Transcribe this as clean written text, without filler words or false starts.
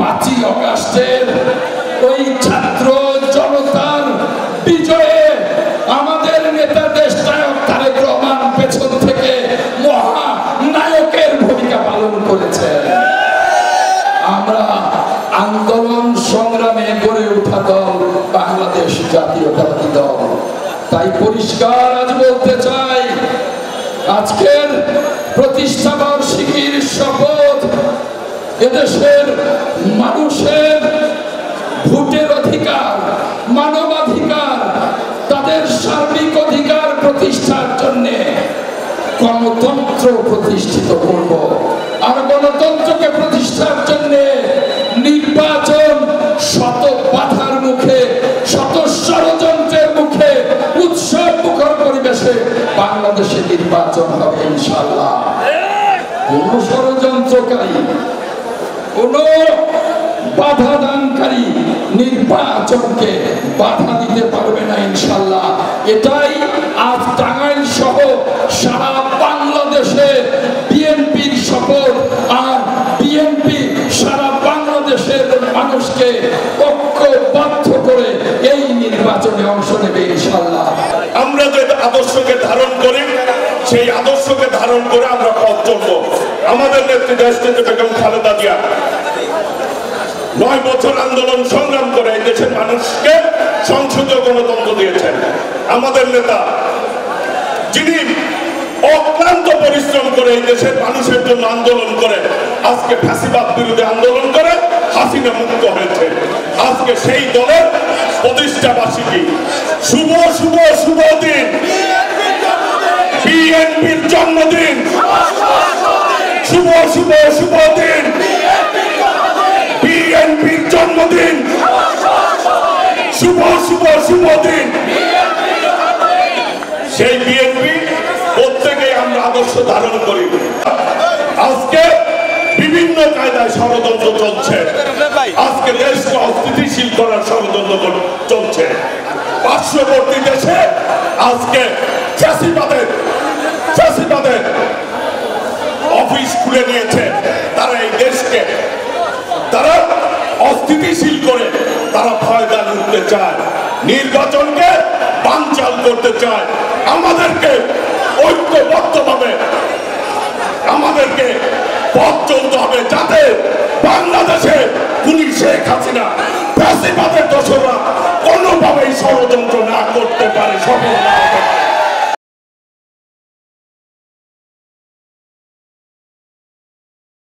5ই আগস্টের ওই ছাত্র জনতার বিজয়ে আমাদের নেতা দেশনায়ক তারেক রহমান পেছন থেকে মহানায়কের ভূমিকা পালন করেছে। আমরা আন্দোলন সংগ্রামে গড়ে ওঠা দল বাংলাদেশ জাতীয়তাবাদী দল। তাই পরিষ্কার আজ বলতে চাই, আজকের প্রতিষ্ঠা বার্ষিকীর শপথ এদেশের মানুষের ভোটের অধিকার, মানবাধিকার, তাদের সার্বিক অধিকার প্রতিষ্ঠার জন্য গণতন্ত্র প্রতিষ্ঠিত করব। আর গণতন্ত্রকে প্রতিষ্ঠার জন্য নির্বাচন শত বাধার মুখে, শত ষড়যন্ত্রের মুখে, উৎসব মুখর পরিবেশে বাংলাদেশে নির্বাচন হবে ইনশাআল্লাহ। কোন ষড়যন্ত্রকারী, কোন বাধা দানকারী নির্বাচনকে বাধা দিতে পারবে না ইনশাআল্লাহ। এটাই আজ টাঙ্গাইল সহ সারা বাংলাদেশে বিএনপির শপথ। আর বিএনপি সারা বাংলাদেশের মানুষকে ঐক্যবদ্ধ করে এই নির্বাচনে অংশ নেবে ইনশাআল্লাহ। আমরা যে আদর্শকে ধারণ করি, সেই আদর্শকে ধারণ করে আমরা পথ চলব। আমাদের নেত্রী দেশনেত্রী বেগম খালেদা জিয়া 9 বছর আন্দোলন সংগ্রাম করে এই দেশের মানুষকে সংসদীয় গণতন্ত্র দিয়েছেন। আমাদের নেতা যিনি অক্লান্ত পরিশ্রম করে এই দেশের মানুষের জন্য আন্দোলন করে আজকে ফ্যাসিবাদ বিরোধী আন্দোলন করে হাসিনা মুক্ত হয়েছে। আজকে সেই দলের প্রতিষ্ঠা বার্ষিকী। শুভ শুভ শুভ দিন, বিএনপির জন্মদিন। শুভ শুভ শুভ দিন, বিএনপির জন্মদিন। শুভ শুভ শুভ দিন। সেই বিএনপি প্রত্যেকে আমরা আদর্শ ধারণ করি। আজকে বিভিন্ন কায়দায় ষড়যন্ত্র চলছে। আজকে দেশকে অস্থিতিশীল করার ষড়যন্ত্র চলছে। পার্শ্ববর্তী দেশে আজকে ফ্যাসিবাদের অফিস খুলে নিয়েছে। তারা এই দেশকে তারা অস্থিতিশীল করে তারা ফায়দা নিতে চায়, নির্বাচনকে বানচাল করতে চায়। আমাদেরকে ঐক্যবদ্ধভাবে আমাদেরকে পথ চলতে হবে, যাতে বাংলাদেশে খুনি শেখ হাসিনা ফ্যাসিবাদের দোসররা কোনোভাবেই ষড়যন্ত্র না করতে পারে। সফল